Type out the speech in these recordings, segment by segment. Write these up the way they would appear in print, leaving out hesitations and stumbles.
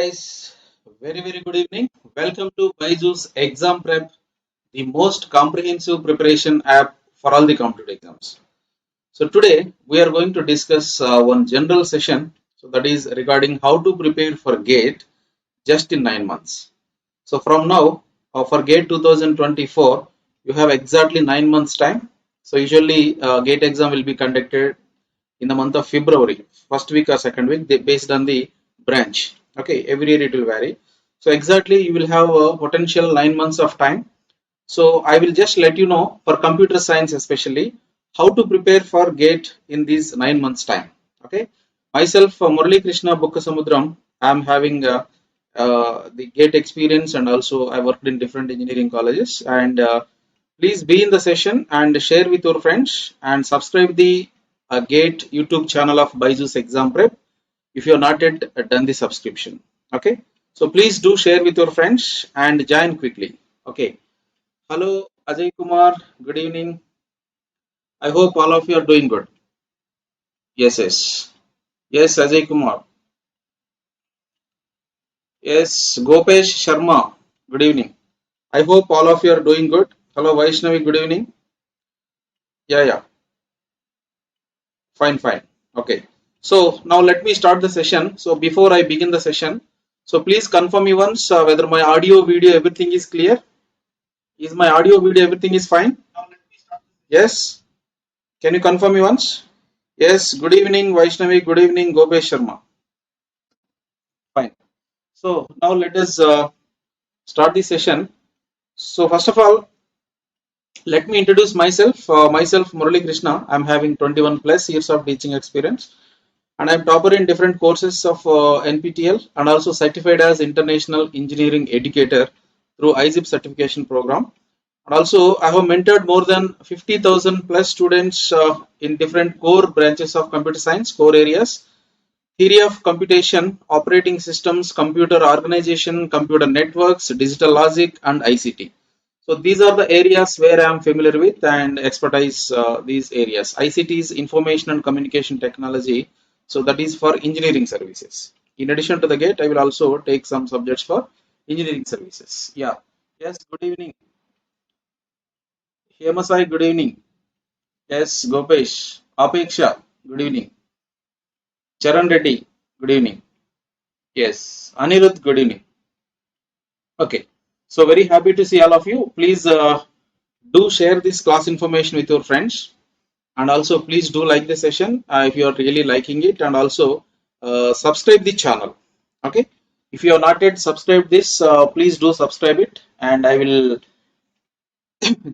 guys, very good evening. Welcome to BYJU'S Exam Prep, the most comprehensive preparation app for all the competitive exams. So today we are going to discuss one general session. So that is regarding how to prepare for GATE just in 9 months. So from now for GATE 2024, you have exactly 9 months time. So usually GATE exam will be conducted in the month of February, first week or second week, based on the branch. Okay, every year it will vary. So exactly you will have a potential 9 months of time. So I will just let you know for computer science especially how to prepare for GATE in these 9 months time. Okay, myself Murali Krishna Bukkasamudram, I am having the GATE experience and also I worked in different engineering colleges and please be in the session and share with your friends and subscribe the GATE YouTube channel of BYJU'S Exam Prep if you have not yet done the subscription. Okay, so please do share with your friends and join quickly. Okay, hello Ajay Kumar, good evening. I hope all of you are doing good. Yes, Ajay Kumar. Yes, Gopesh Sharma, good evening. I hope all of you are doing good. Hello Vaishnavi, good evening. Yeah, fine. Okay. So now let me start the session. So before I begin the session, so please confirm me once whether my audio, video, everything is clear. Is my audio, video, everything is fine? Yes. Can you confirm me once? Yes. Good evening, Vaishnavi. Good evening, Gopesh Sharma. Fine. So now let us start the session. So first of all, let me introduce myself. Myself, Murali Krishna. I'm having 21 plus years of teaching experience. And I'm topper in different courses of NPTEL and also certified as International Engineering Educator through ISRO certification program. And also I have mentored more than 50,000 plus students in different core branches of computer science, core areas, theory of computation, operating systems, computer organization, computer networks, digital logic, and ICT. So these are the areas where I am familiar with and expertise these areas. ICT is information and communication technology. So that is for engineering services. In addition to the GATE, I will also take some subjects for engineering services. Yeah. Yes. Good evening. Hemasai. Good evening. Yes. Gopesh. Apeksha. Good evening. Charan Reddy. Good evening. Yes. Anirudh. Good evening. Okay. So very happy to see all of you. Please do share this class information with your friends. And also please do like the session if you are really liking it, and also subscribe the channel. Okay, if you have not yet subscribed this, please do subscribe it, and I will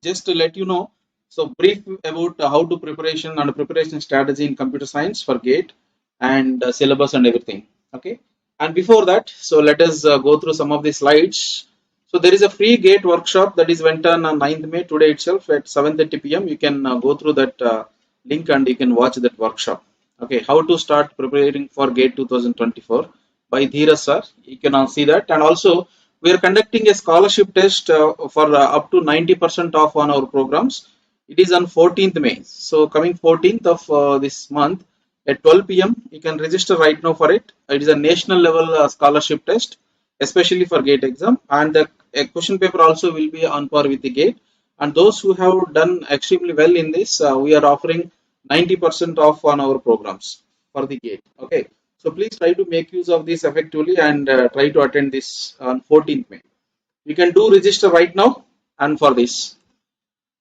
just to let you know, so brief about how to preparation and preparation strategy in computer science for GATE and syllabus and everything. Okay, and before that, so let us go through some of the slides. So there is a free GATE workshop that is went on 9th May today itself at 7:30 p.m. You can go through that link and you can watch that workshop. Okay, how to start preparing for GATE 2024 by Dheeraj sir. You can see that, and also we are conducting a scholarship test for up to 90% off on our programs. It is on 14th May. So coming 14th of this month at 12 p.m. you can register right now for it. It is a national level scholarship test, especially for GATE exam, and the question paper also will be on par with the GATE. And those who have done extremely well in this, we are offering 90% off on our programs for the GATE. Okay. So please try to make use of this effectively and try to attend this on 14th May. You can do register right now and for this.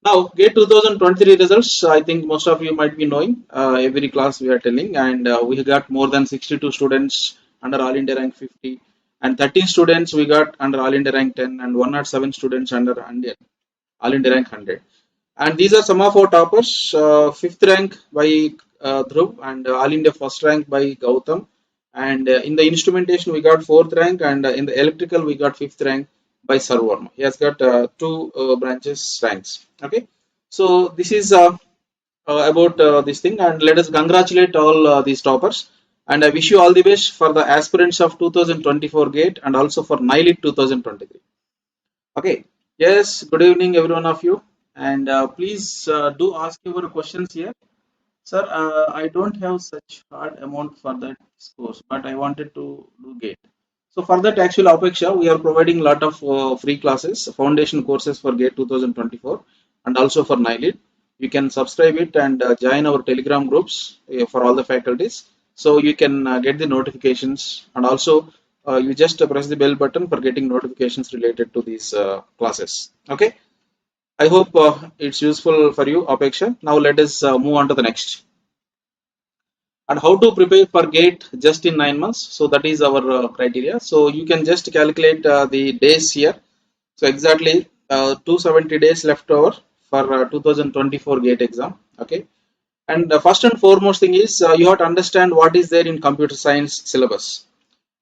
Now, GATE 2023 results, I think most of you might be knowing, every class we are telling, and we got more than 62 students under All India rank 50, and 13 students we got under All India rank 10, and 107 students under All India rank 100. And these are some of our toppers. Fifth rank by Dhruv, and All India first rank by Gautam. And in the instrumentation, we got fourth rank, and in the electrical, we got fifth rank by Sarvarma. He has got two branches ranks. Okay, so this is about this thing, and let us congratulate all these toppers. And I wish you all the best for the aspirants of 2024 GATE and also for NIELIT 2023. Okay. Yes. Good evening, every one of you, and please do ask your questions here. Sir, I don't have such hard amount for that course, but I wanted to do GATE. So for that, actually, Apeksha, we are providing a lot of free classes, foundation courses for GATE 2024 and also for NIELIT. You can subscribe it and join our Telegram groups for all the faculties. So you can get the notifications, and also you just press the bell button for getting notifications related to these classes. Okay. I hope it's useful for you, Apeksha. Now let us move on to the next. And how to prepare for GATE just in 9 months. So that is our criteria. So you can just calculate the days here. So exactly 270 days left over for 2024 GATE exam. Okay. And the first and foremost thing is you have to understand what is there in computer science syllabus,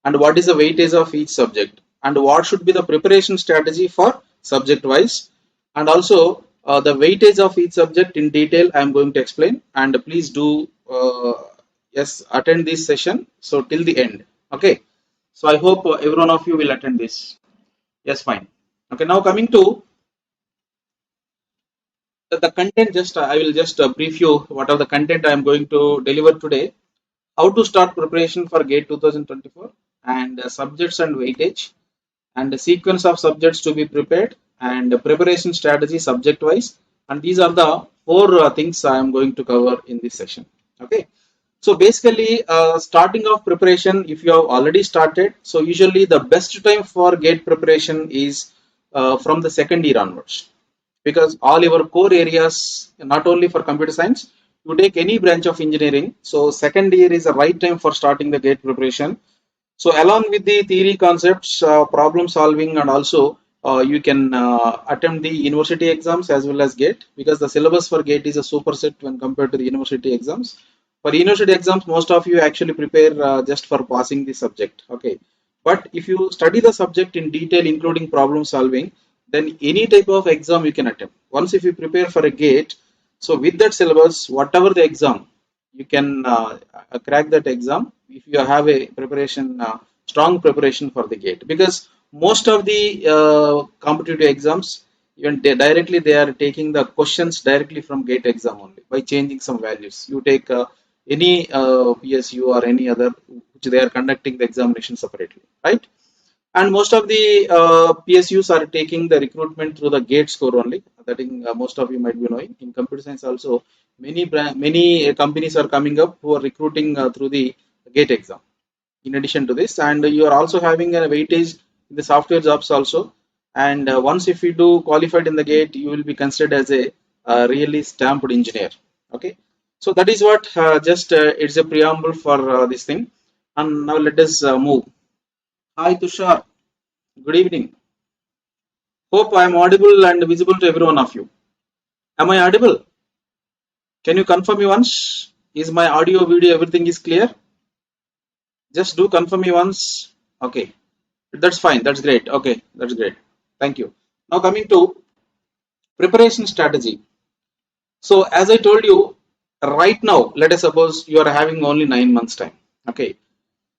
and what is the weightage of each subject, and what should be the preparation strategy for subject wise, and also the weightage of each subject in detail I am going to explain. And please do yes, attend this session so till the end. Okay, so I hope every one of you will attend this. Yes, fine. Okay, now coming to the content, just I will just brief you what are the content I am going to deliver today. How to start preparation for GATE 2024, and subjects and weightage, and the sequence of subjects to be prepared, and the preparation strategy subject wise. And these are the four things I am going to cover in this session. Okay, so basically starting of preparation, if you have already started, so usually the best time for GATE preparation is from the second year onwards, because all your core areas, not only for computer science, you take any branch of engineering, so second year is the right time for starting the GATE preparation. So along with the theory concepts, problem solving, and also you can attempt the university exams as well as GATE, because the syllabus for GATE is a superset when compared to the university exams. For university exams, most of you actually prepare just for passing the subject. Okay, but if you study the subject in detail, including problem solving, then any type of exam you can attempt. Once if you prepare for a GATE, so with that syllabus, whatever the exam, you can crack that exam if you have a preparation, strong preparation for the GATE. Because most of the competitive exams, even directly they are taking the questions directly from GATE exam only by changing some values. You take any PSU or any other which they are conducting the examination separately, right? And most of the PSUs are taking the recruitment through the GATE score only. That is, most of you might be knowing. In computer science also, many companies are coming up who are recruiting through the GATE exam. In addition to this, and you are also having a weightage in the software jobs also. And once if you do qualified in the GATE, you will be considered as a really stamped engineer. Okay, so that is what just it's a preamble for this thing. And now let us move. Hi Tushar, good evening. Hope I am audible and visible to every one of you. Am I audible? Can you confirm me once? Is my audio, video, everything is clear? Just do confirm me once. Okay, that's fine. That's great. Okay, that's great. Thank you. Now coming to preparation strategy. So as I told you, right now, let us suppose you are having only 9 months time. Okay.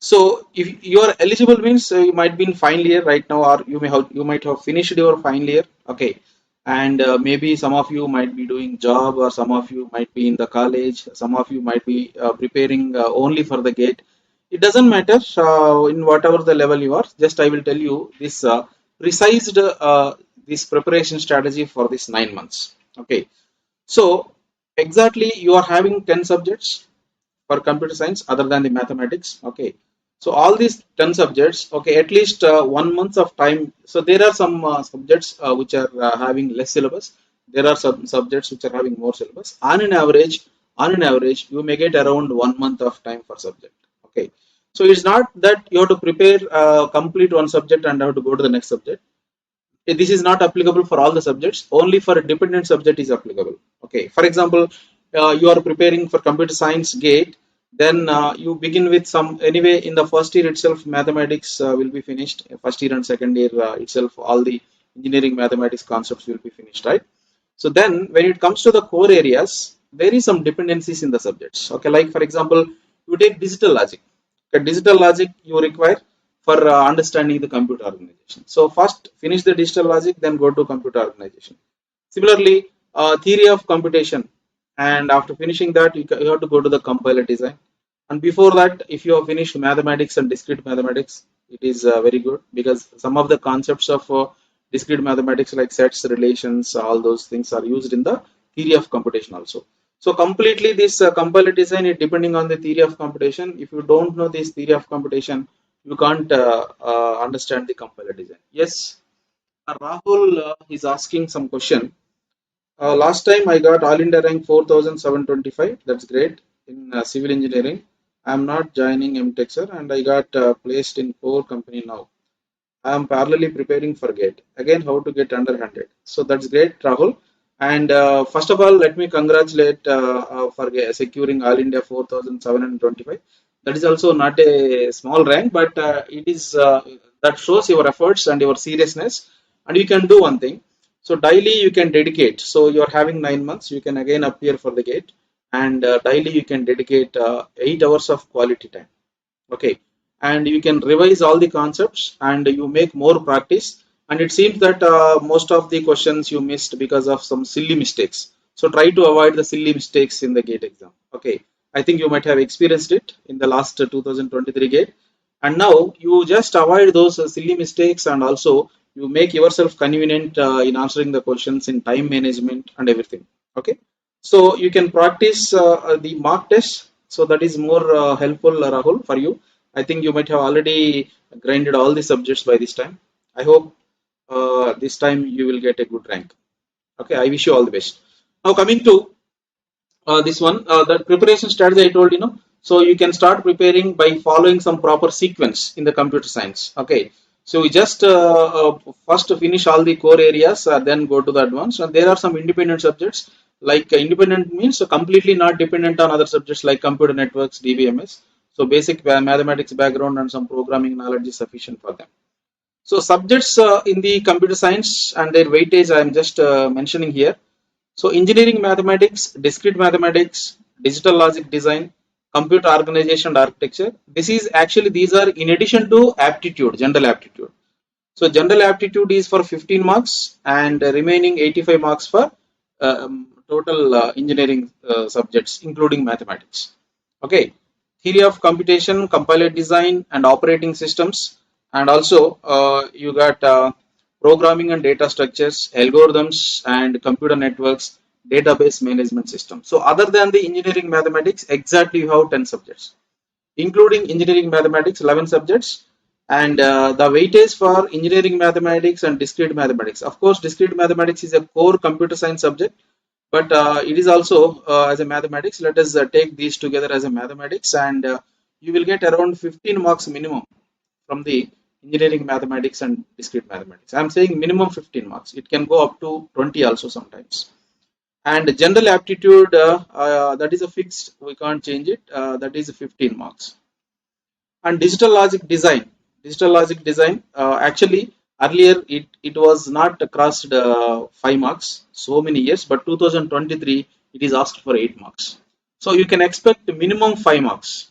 So if you are eligible means you might be in final year right now, or you might have finished your final year. Okay, and maybe some of you might be doing job, or some of you might be in the college, some of you might be preparing only for the GATE. It doesn't matter in whatever the level you are. Just I will tell you this precised this preparation strategy for this 9 months. Okay, so exactly you are having 10 subjects for computer science other than the mathematics. Okay, so all these 10 subjects, okay, at least 1 month of time. So there are some subjects which are having less syllabus. There are some subjects which are having more syllabus. On an average you may get around 1 month of time per subject. Okay, so it's not that you have to prepare complete one subject and have to go to the next subject. This is not applicable for all the subjects. Only for a dependent subject is applicable. Okay, for example, you are preparing for computer science GATE, then you begin with some, anyway in the first year itself mathematics will be finished. First year and second year itself all the engineering mathematics concepts will be finished, right? So then when it comes to the core areas, there is some dependencies in the subjects. Okay, like for example, you take digital logic. Okay, digital logic you require for understanding the computer organization. So first finish the digital logic, then go to computer organization. Similarly, theory of computation, and after finishing that you have to go to the compiler design. And before that, if you have finished mathematics and discrete mathematics, It is very good because some of the concepts of discrete mathematics like sets, relations, all those things are used in the theory of computation also. So completely this compiler design is depending on the theory of computation. If you don't know this theory of computation, you can't understand the compiler design. Yes, Rahul is asking some question. Last time I got all India rank 4725. That's great in civil engineering. I'm not joining MTech sir, and I got placed in core company now. I am parallelly preparing for GATE. Again, how to get under 100. So that's great, Rahul. And first of all, let me congratulate for securing all India 4725. That is also not a small rank, but it is that shows your efforts and your seriousness. And you can do one thing. So daily you can dedicate. So you are having 9 months. You can again appear for the GATE, and daily you can dedicate 8 hours of quality time. Okay, and you can revise all the concepts and you make more practice, and it seems that most of the questions you missed because of some silly mistakes. So try to avoid the silly mistakes in the GATE exam. Okay, I think you might have experienced it in the last 2023 GATE, and now you just avoid those silly mistakes, and also you make yourself convenient in answering the questions in time management and everything. Okay, so you can practice the mock test. So that is more helpful, Rahul, for you. I think you might have already grinded all the subjects by this time. I hope this time you will get a good rank. Okay, I wish you all the best. Now coming to this one, the preparation strategy I told, so you can start preparing by following some proper sequence in the computer science. Okay, so we just first finish all the core areas, then go to the advanced, and there are some independent subjects. Like independent means completely not dependent on other subjects like computer networks, DBMS. So basic mathematics background and some programming knowledge is sufficient for them. So subjects in the computer science and their weightage I am just mentioning here. So engineering mathematics, discrete mathematics, digital logic design, computer organization and architecture. This is actually, these are in addition to aptitude, general aptitude. So general aptitude is for 15 marks and remaining 85 marks for total engineering subjects, including mathematics. Okay, theory of computation, compiler design and operating systems, and also you got programming and data structures, algorithms and computer networks, database management system. So other than the engineering mathematics, exactly you have 10 subjects, including engineering mathematics 11 subjects, and the weightage for engineering mathematics and discrete mathematics. Of course, discrete mathematics is a core computer science subject, but it is also as a mathematics. Let us take these together as a mathematics, and you will get around 15 marks minimum from the engineering mathematics and discrete mathematics. I am saying minimum 15 marks. It can go up to 20 also sometimes. And general aptitude, that is a fixed, we can't change it, that is 15 marks. And digital logic design, actually earlier it was not crossed 5 marks so many years, but 2023 it is asked for 8 marks. So you can expect minimum 5 marks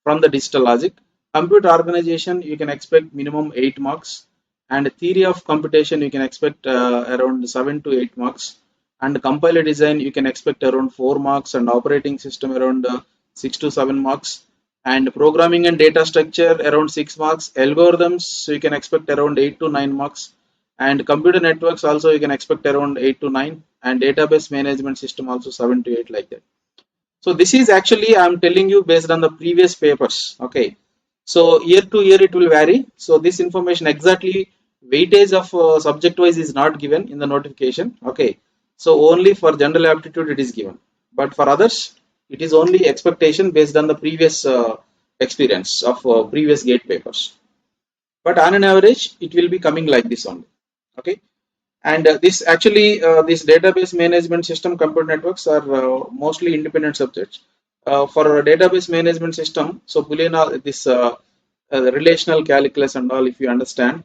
from the digital logic. Computer organization, you can expect minimum 8 marks, and theory of computation you can expect around 7 to 8 marks, and compiler design you can expect around 4 marks, and operating system around 6 to 7 marks, and programming and data structure around 6 marks, algorithms so you can expect around 8 to 9 marks, and computer networks also you can expect around 8 to 9, and database management system also 7 to 8, like that. So this is actually I am telling you based on the previous papers. Okay, so year to year it will vary. So this information exactly weightage of subject wise is not given in the notification. Okay, so only for general aptitude it is given, but for others it is only expectation based on the previous experience of previous gate papers. But on an average it will be coming like this only. Okay, and this actually this database management system, computer networks are mostly independent subjects. For a database management system, so Boolean this relational calculus and all, if you understand,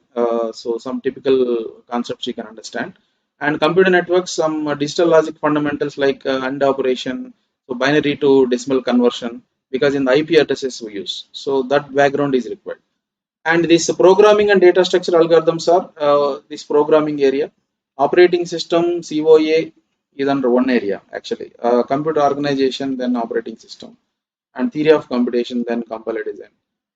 so some typical concepts you can understand. And computer networks, some digital logic fundamentals like AND operation, so binary to decimal conversion, because in the IP addresses we use, so that background is required. And this programming and data structure algorithms are this programming area. Operating system, COA is under one area actually. Computer organization, then operating system, and theory of computation, then compiler design.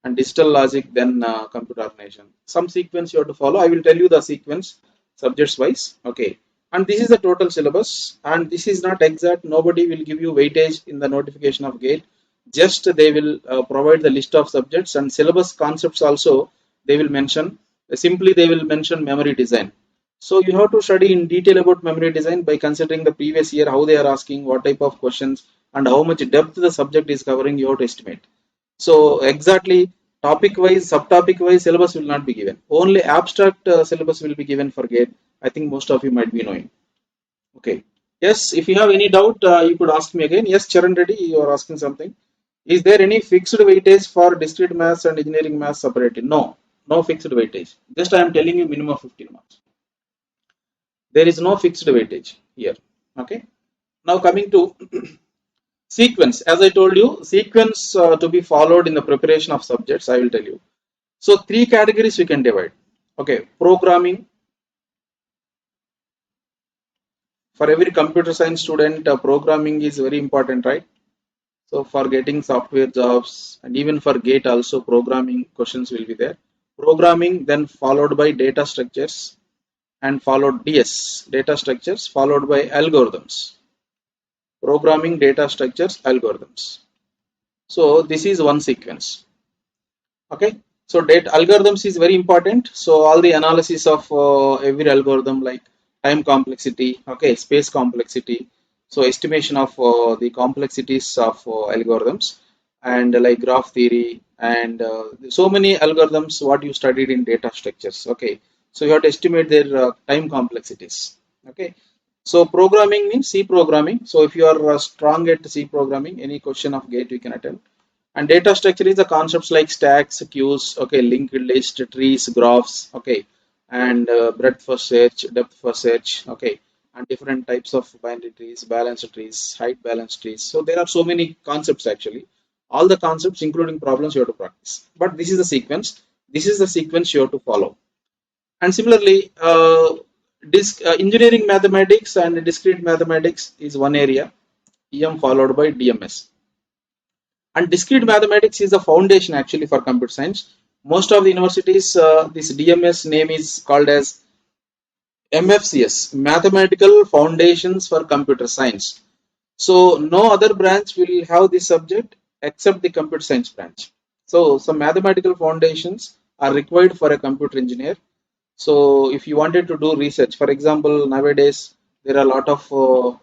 and digital logic, then computer organization. Some sequence you have to follow. I will tell you the sequence subjects wise. Okay, and this is the total syllabus, and this is not exact. Nobody will give you weightage in the notification of GATE. Just they will provide the list of subjects and syllabus concepts also they will mention. Simply they will mention memory design. So you have to study in detail about memory design by considering the previous year, how they are asking, what type of questions, and how much depth the subject is covering. You have to estimate. So exactly topic wise, subtopic wise, syllabus will not be given. Only abstract syllabus will be given for GATE. I think most of you might be knowing. Okay. Yes, if you have any doubt, you could ask me again. Yes, Charan Reddy, you are asking something. Is there any fixed weightage for discrete maths and engineering maths separated? No, no fixed weightage. Just I am telling you minimum 15 marks. There is no fixed weightage here. Okay. Now coming to sequence. As I told you, sequence to be followed in the preparation of subjects, I will tell you. So three categories we can divide. Okay, programming. For every computer science student, programming is very important, right? So for getting software jobs and even for GATE also, programming questions will be there. Programming, then followed by data structures, and followed DS, data structures, followed by algorithms. Programming, data structures, algorithms. So this is one sequence. Okay, so data algorithms is very important. So all the analysis of every algorithm, like time complexity, okay, space complexity, so estimation of the complexities of algorithms, and like graph theory, and so many algorithms what you studied in data structures. Okay, so you have to estimate their time complexities. Okay, so programming means C programming. So if you are strong at C programming, any question of GATE you can attempt. And data structure is the concepts like stacks, queues, okay, linked list, trees, graphs, okay, and breadth first search, depth first search, okay, and different types of binary trees, balanced trees, height balanced trees. So there are so many concepts actually. All the concepts, including problems, you have to practice. But this is the sequence. This is the sequence you have to follow. And similarly, engineering mathematics and discrete mathematics is one area. EM followed by DMS. And discrete mathematics is the foundation actually for computer science. Most of the universities, this DMS name is called as MFCS, Mathematical Foundations for Computer Science. So no other branch will have this subject except the computer science branch. So some mathematical foundations are required for a computer engineer. So if you wanted to do research, for example, nowadays there are a lot of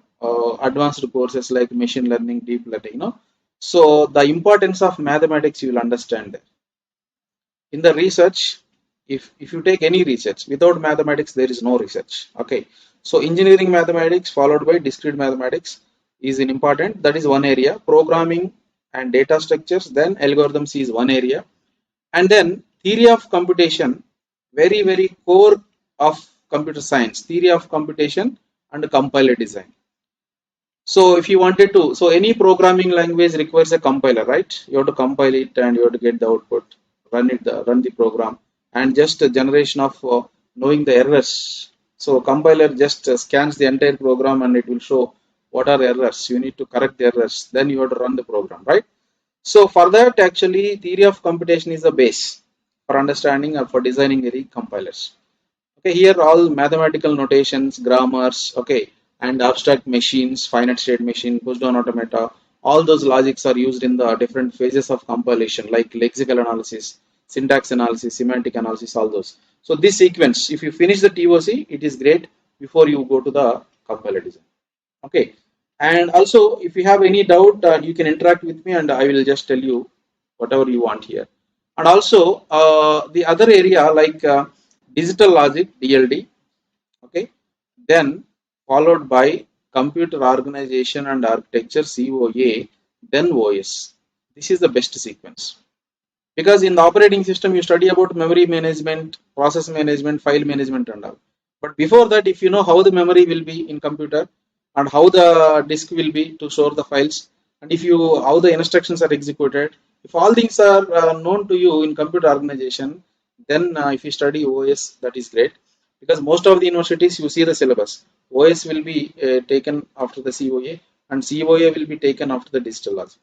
advanced courses like machine learning, deep learning, you know. So the importance of mathematics you will understand there. In the research, if you take any research without mathematics, there is no research. Okay. So engineering mathematics followed by discrete mathematics is an important. That is one area. Programming and data structures, then algorithms is one area, and then theory of computation, very core of computer science, theory of computation and compiler design. So if you wanted to, so any programming language requires a compiler, right? You have to compile it and you have to get the output, run the program, and just a generation of knowing the errors. So compiler just scans the entire program and it will show what are errors. You need to correct the errors. Then you have to run the program, right? So for that, actually, theory of computation is the base for understanding or for designing any compilers. Okay, here all mathematical notations, grammars, okay, and abstract machines, finite state machine, push down automata, all those logics are used in the different phases of compilation, like lexical analysis, syntax analysis, semantic analysis, all those. So this sequence, if you finish the TOC, it is great before you go to the compiler design. Okay, and also if you have any doubt, you can interact with me and I will just tell you whatever you want here. And also the other area like digital logic, DLD, okay, then followed by computer organization and architecture, COA, then OS. This is the best sequence, because in the operating system you study about memory management, process management, file management and all. But before that, if you know how the memory will be in computer and how the disk will be to store the files, and if you how the instructions are executed, if all things are known to you in computer organization, then if you study OS, that is great, because most of the universities you see the syllabus, OS will be taken after the COA and COA will be taken after the digital logic.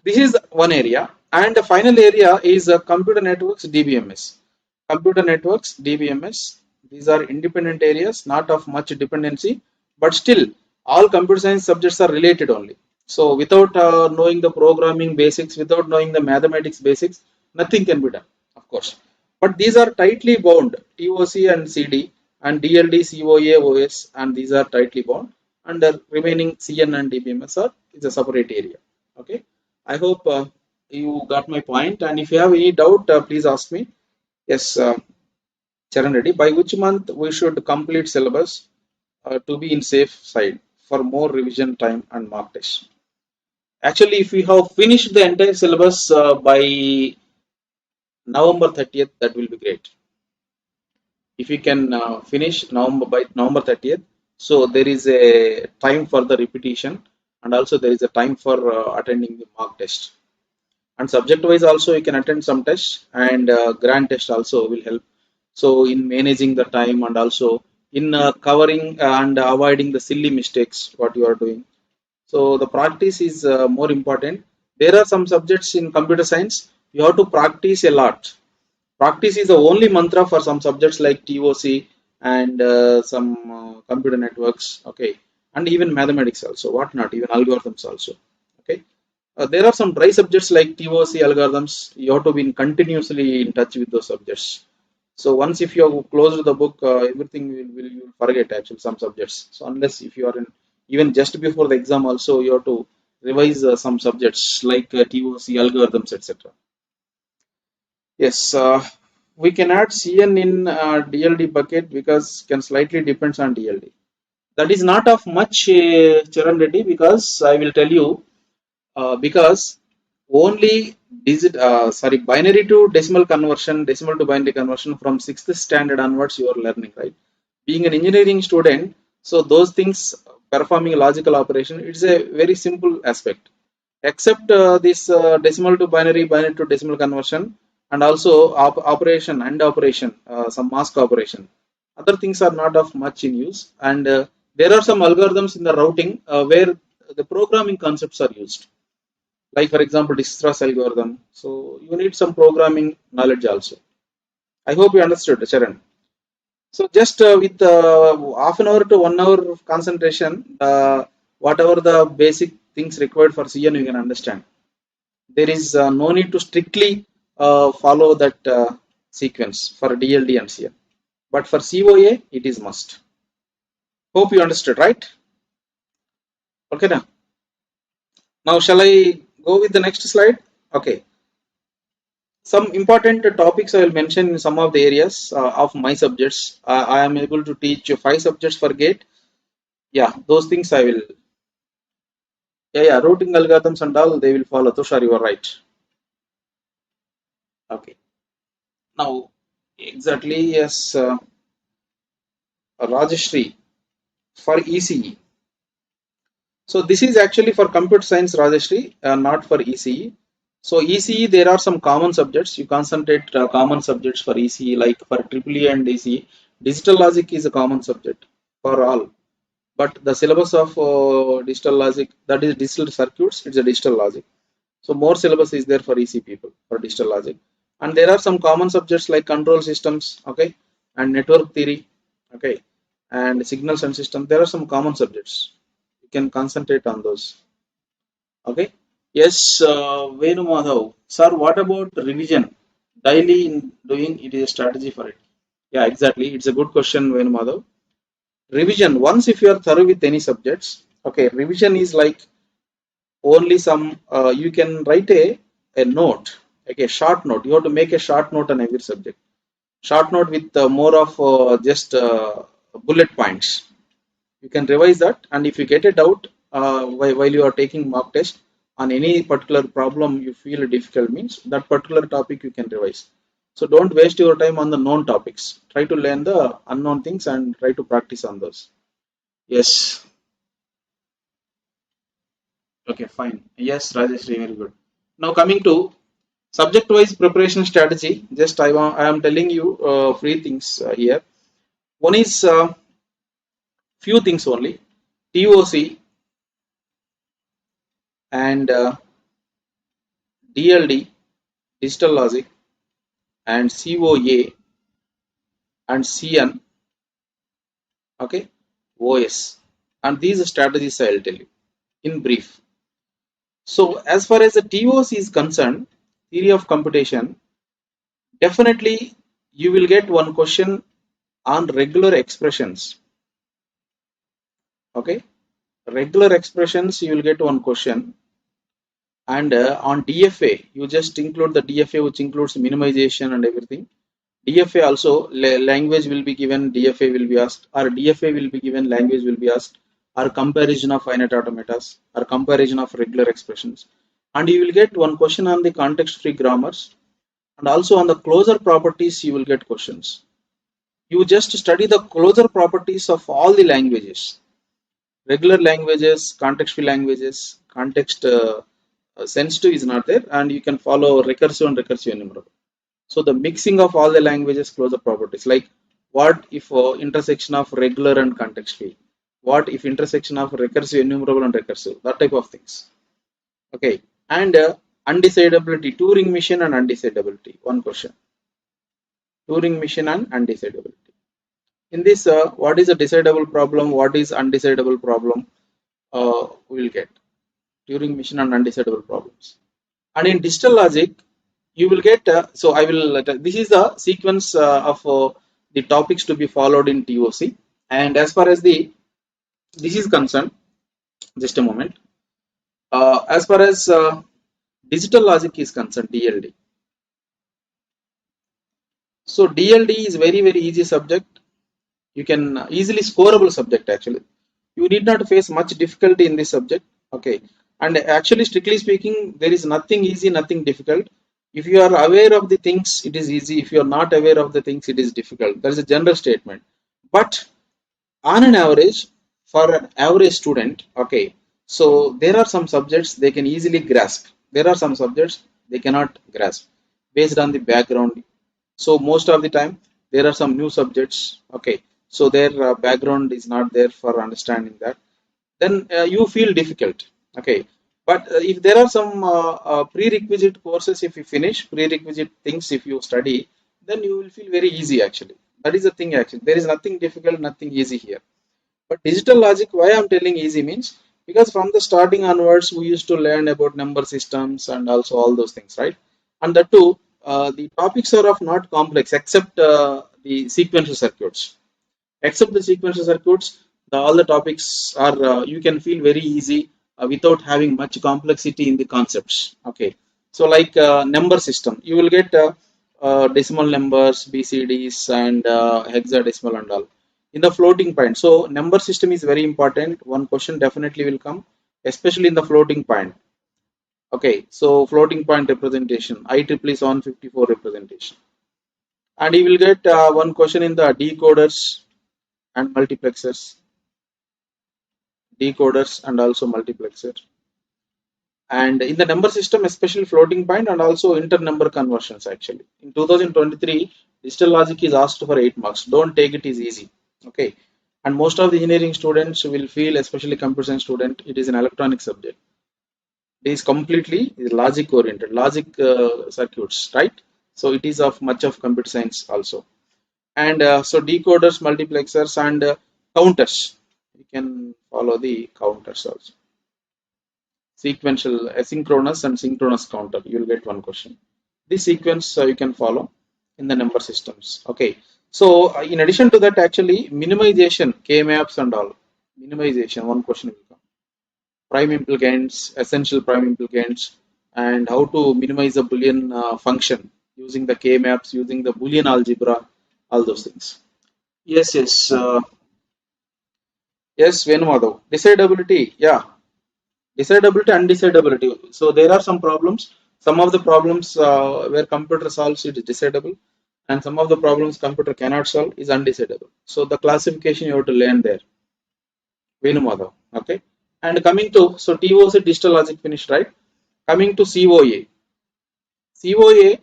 This is one area, and the final area is computer networks DBMS. Computer networks DBMS. These are independent areas, not of much dependency, but still all computer science subjects are related only. So without knowing the programming basics, without knowing the mathematics basics, nothing can be done, of course. But these are tightly bound, TOC and CD, and DLD, COA, OS, and these are tightly bound. And the remaining CN and DBMS are is a separate area. Okay. I hope you got my point. And if you have any doubt, please ask me. Yes, Charan Reddy. By which month we should complete syllabus to be in safe side for more revision time and mock test? Actually, if we have finished the entire syllabus by November 30th, that will be great. If we can finish November by November 30th, so there is a time for the repetition, and also there is a time for attending the mock test. And subject wise also you can attend some tests, and grand test also will help. So in managing the time, and also in covering and avoiding the silly mistakes what you are doing. So the practice is more important. There are some subjects in computer science you have to practice a lot. Practice is the only mantra for some subjects like TOC and some computer networks, okay, and even mathematics also, what not, even algorithms also, okay. There are some dry subjects like TOC algorithms. You have to be continuously in touch with those subjects. So once if you have closed the book, everything will you will forget actually some subjects. So unless if you are in even just before the exam also you have to revise some subjects like TOC algorithms, etc. Yes, we can add CN in DLD bucket because can slightly depends on DLD. That is not of much Charan Reddy, because I will tell you because only binary to decimal conversion, decimal to binary conversion from 6th standard onwards you are learning, right? Being an engineering student, so those things, performing logical operation, it's a very simple aspect. Except this decimal to binary, binary to decimal conversion, and also operation and operation, some mask operation. Other things are not of much in use, and there are some algorithms in the routing where the programming concepts are used, like for example distress algorithm. So you need some programming knowledge also. I hope you understood, Charan. So just with half an hour to 1 hour of concentration, whatever the basic things required for CN you can understand. There is no need to strictly follow that sequence for DLD and CN, but for COA it is must. Hope you understood, right? Okay, now shall I go with the next slide? Okay. Some important topics I will mention in some of the areas of my subjects. I am able to teach 5 subjects for GATE. Yeah, those things I will. Yeah, routing algorithms and all they will follow. Tushar, you are right. Okay. Now, exactly, yes, Rajashri for ECE. So this is actually for computer science, Rajashri, not for ECE. So ECE, there are some common subjects. You concentrate common subjects for ECE, like for EEE and ECE. Digital logic is a common subject for all. But the syllabus of digital logic, that is digital circuits, it's a digital logic. So more syllabus is there for EC people for digital logic. And there are some common subjects like control systems, okay, and network theory, okay, and signals and systems. There are some common subjects. You can concentrate on those. Okay. Yes, Venu Madhav. Sir, what about revision? Daily in doing it is a strategy for it. Yeah, exactly. It's a good question, Venu Madhav. Revision, once if you are thorough with any subjects, okay, revision is like only some, you can write a note, like a short note. You have to make a short note on every subject. Short note with more of just bullet points. You can revise that, and if you get a doubt while you are taking mock test on any particular problem you feel difficult, means that particular topic you can revise. So don't waste your time on the known topics. Try to learn the unknown things and try to practice on those. Yes. Okay, fine. Yes, Rajesh, very good. Now coming to subject-wise preparation strategy. Just I am telling you three things here. One is few things only. TOC and DLD, digital logic, and COA and CN, okay, OS. And these strategies I'll tell you in brief. So as far as the TOC is concerned, theory of computation, definitely you will get one question on regular expressions. Okay, regular expressions you will get one question, and on DFA you just include the DFA, which includes minimization and everything. DFA also language will be given, DFA will be asked, or DFA will be given, language will be asked, or comparison of finite automatas, or comparison of regular expressions. And you will get one question on the context free grammars, and also on the closure properties you will get questions. You just study the closure properties of all the languages, regular languages, context free languages, context sensitive is not there, and you can follow recursive and recursive enumerable. So the mixing of all the languages closure properties, like what if intersection of regular and context free, what if intersection of recursive enumerable and recursive, that type of things. Okay, and undecidability, Turing machine and undecidability, one question. Turing machine and undecidability. In this, what is a decidable problem? What is undecidable problem? We will get Turing machine and undecidable problems. And in digital logic, you will get. So I will. This is the sequence of the topics to be followed in TOC. And as far as the this is concerned, just a moment. As far as digital logic is concerned, DLD. So DLD is very easy subject. You can easily scoreable subject actually. You need not face much difficulty in this subject. Okay, and actually strictly speaking there is nothing easy, nothing difficult. If you are aware of the things it is easy, if you are not aware of the things it is difficult. That is a general statement, but on an average, for an average student, okay, so there are some subjects they can easily grasp, there are some subjects they cannot grasp based on the background. So most of the time there are some new subjects, okay, so their background is not there for understanding that, then you feel difficult. Okay, but if there are some prerequisite courses, if you finish prerequisite things, if you study, then you will feel very easy actually. That is the thing actually, there is nothing difficult, nothing easy here. But digital logic, why I'm telling easy means, because from the starting onwards we used to learn about number systems and also all those things, right? And that too, the topics are of not complex except the sequential circuits. Except the sequential circuits, all the topics are you can feel very easy without having much complexity in the concepts. Okay, so like number system, you will get decimal numbers, BCDs, and hexadecimal and all in the floating point. So number system is very important. One question definitely will come, especially in the floating point. Okay, so floating point representation, IEEE 754 representation, and you will get one question in the decoders and multiplexers, decoders and also multiplexer. And in the number system, especially floating point and also inter-number conversions actually. In 2023, digital logic is asked for 8 marks. Don't take it as easy. Okay. And most of the engineering students will feel, especially computer science student, it is an electronic subject. It is completely logic oriented, logic circuits, right? So it is of much of computer science also. And so decoders, multiplexers, and counters. You can follow the counters also. Sequential, asynchronous and synchronous counter, you will get one question. This sequence you can follow in the number systems. Okay, so in addition to that, actually minimization, k maps and all, minimization, one question will come. Prime implicants, essential prime implicants, and how to minimize a boolean function using the k maps, using the boolean algebra, all those things. Yes, Venmadhav, decidability, yeah. Decidability, undecidability. So there are some problems. Some of the problems where computer solves it is decidable, and some of the problems computer cannot solve is undecidable. So the classification you have to learn there. Venumada. Okay. And coming to, so TOC digital logic finished, right? Coming to COA. COA,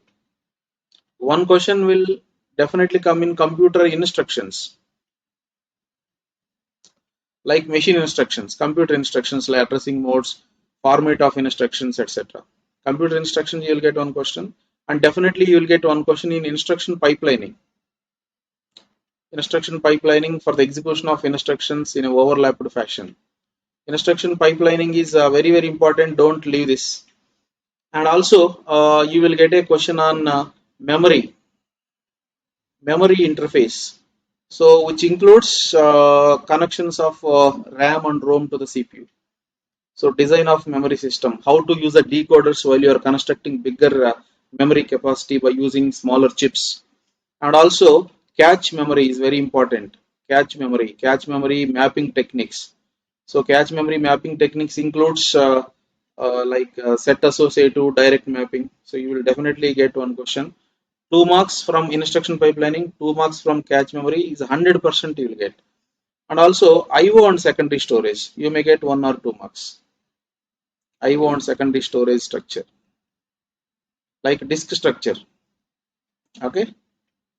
one question will definitely come in computer instructions, like machine instructions, computer instructions like addressing modes, format of instructions, etc. Computer instruction you will get one question, and definitely you will get one question in instruction pipelining. Instruction pipelining for the execution of instructions in an overlapped fashion. Instruction pipelining is very important. Don't leave this. And also you will get a question on memory interface. So which includes connections of RAM and ROM to the CPU. So design of memory system, how to use the decoders while you are constructing bigger memory capacity by using smaller chips. And also cache memory is very important. Cache memory mapping techniques. So cache memory mapping techniques includes set associative direct mapping. So you will definitely get one question. 2 marks from instruction pipelining, 2 marks from cache memory is 100% you will get. And also IO and secondary storage, you may get 1 or 2 marks. IO and secondary storage structure, like disk structure. Okay.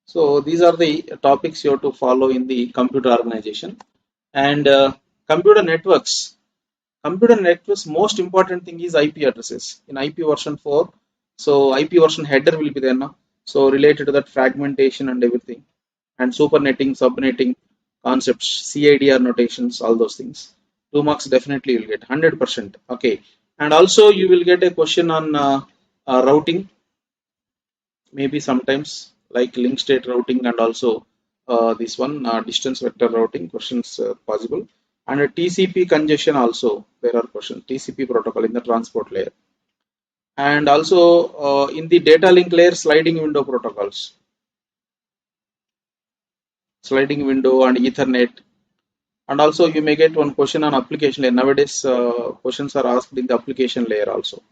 So these are the topics you have to follow in the computer organization. And computer networks. Computer networks, most important thing is IP addresses. In IP version 4, so IP version header will be there now. So related to that fragmentation and everything, and supernetting, subnetting concepts, CIDR notations, all those things. 2 marks definitely you will get 100%. Okay, and also you will get a question on routing, maybe sometimes like link state routing, and also this one distance vector routing questions possible. And a TCP congestion also there are questions. TCP protocol in the transport layer, and also in the data link layer sliding window protocols, sliding window and Ethernet. And also you may get one question on application layer. Nowadays questions are asked in the application layer also.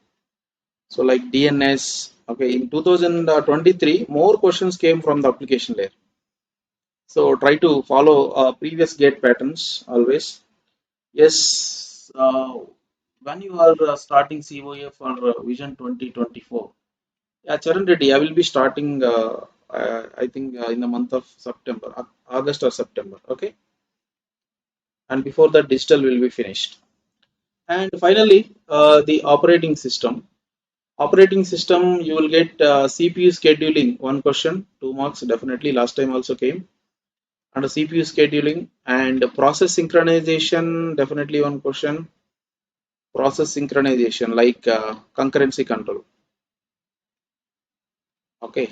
So like DNS. Okay, in 2023 more questions came from the application layer. So try to follow previous gate patterns always. Yes, when you are starting COA for Vision 2024. Yeah, Charan Reddy, I will be starting I think in the month of September, August or September. Okay, and before that digital will be finished. And finally, the operating system. Operating system, you will get CPU scheduling, one question, 2 marks definitely. Last time also came. And CPU scheduling and process synchronization, definitely one question. Process synchronization like concurrency control. Okay,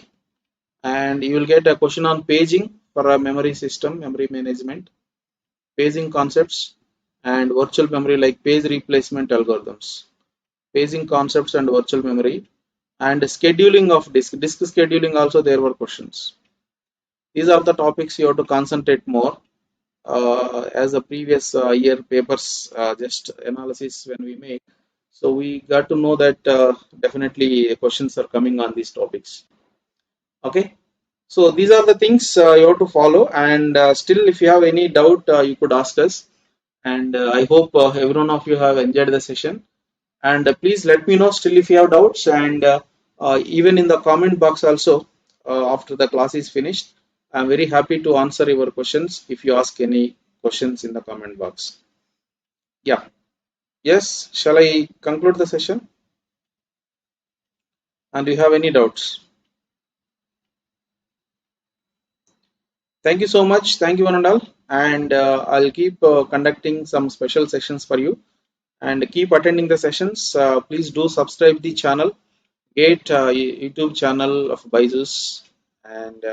and you will get a question on paging for a memory system, memory management, paging concepts, and virtual memory like page replacement algorithms, paging concepts and virtual memory, and scheduling of disk scheduling also there were questions. These are the topics you have to concentrate more. As the previous year papers just analysis when we make, so we got to know that definitely questions are coming on these topics. Okay, so these are the things you have to follow, and still if you have any doubt you could ask us, and I hope every one of you have enjoyed the session, and please let me know still if you have doubts, and even in the comment box also after the class is finished. I'm very happy to answer your questions if you ask any questions in the comment box. Yeah. Yes, shall I conclude the session? And do you have any doubts? Thank you so much. Thank you, one and all. And I'll keep conducting some special sessions for you. And keep attending the sessions. Please do subscribe the channel, YouTube channel of BYJU'S, and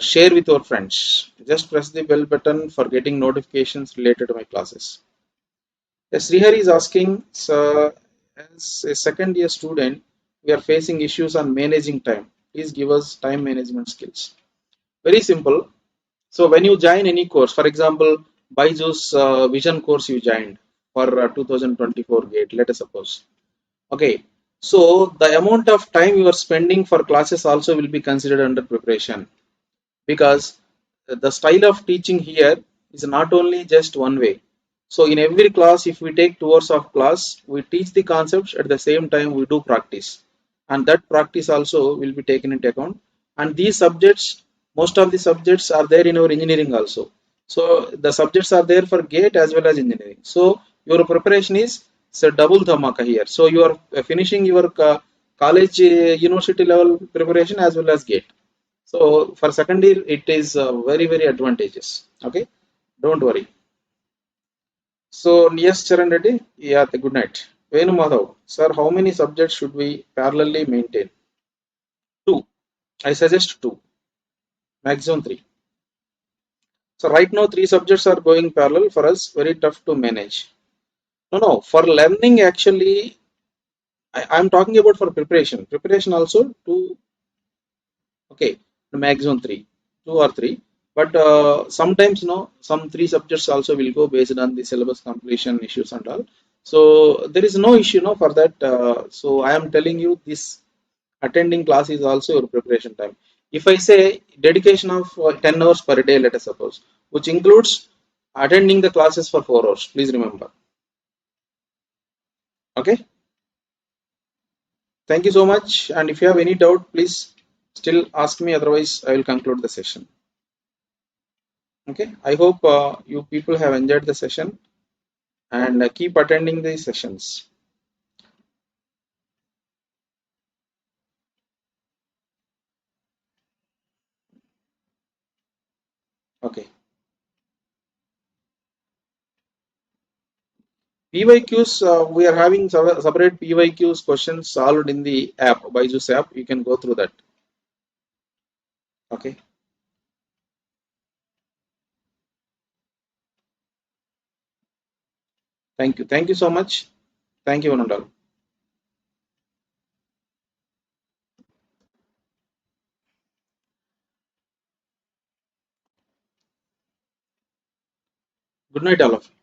share with your friends. Just press the bell button for getting notifications related to my classes. Yes, Srihari is asking, so as a second year student, we are facing issues on managing time. Please give us time management skills. Very simple. So when you join any course, for example, BYJU'S Vision course you joined for 2024 GATE, let us suppose. Okay, so the amount of time you are spending for classes also will be considered under preparation, because the style of teaching here is not only just one way. So in every class, if we take 2 hours of class, we teach the concepts, at the same time we do practice, and that practice also will be taken into account. And these subjects, most of the subjects are there in our engineering also. So the subjects are there for GATE as well as engineering. So your preparation is double dhamaka here. So you are finishing your college, university level preparation as well as GATE. So for second year, it is very, very advantageous. Okay, don't worry. So yes, Charan Reddy, yeah, good night. Venu Madhav, sir, how many subjects should we parallelly maintain? Two. I suggest two, maximum three. So right now, three subjects are going parallel for us. Very tough to manage. No, no. For learning, actually, I'm talking about for preparation. Preparation also two. Okay, the maximum three, two or three. But sometimes, some three subjects also will go based on the syllabus completion issues and all. So there is no issue, for that. So I am telling you, this attending class is also your preparation time. If I say dedication of 10 hours per day, let us suppose, which includes attending the classes for 4 hours. Please remember. Okay. Thank you so much. And if you have any doubt, please still ask me. Otherwise, I will conclude the session. Okay, I hope you people have enjoyed the session and keep attending the sessions. Okay, PYQs, we are having separate PYQs questions solved in the app, BYJU'S app. You can go through that. Okay, thank you. Thank you so much. Thank you, one and all. Good night, all of you.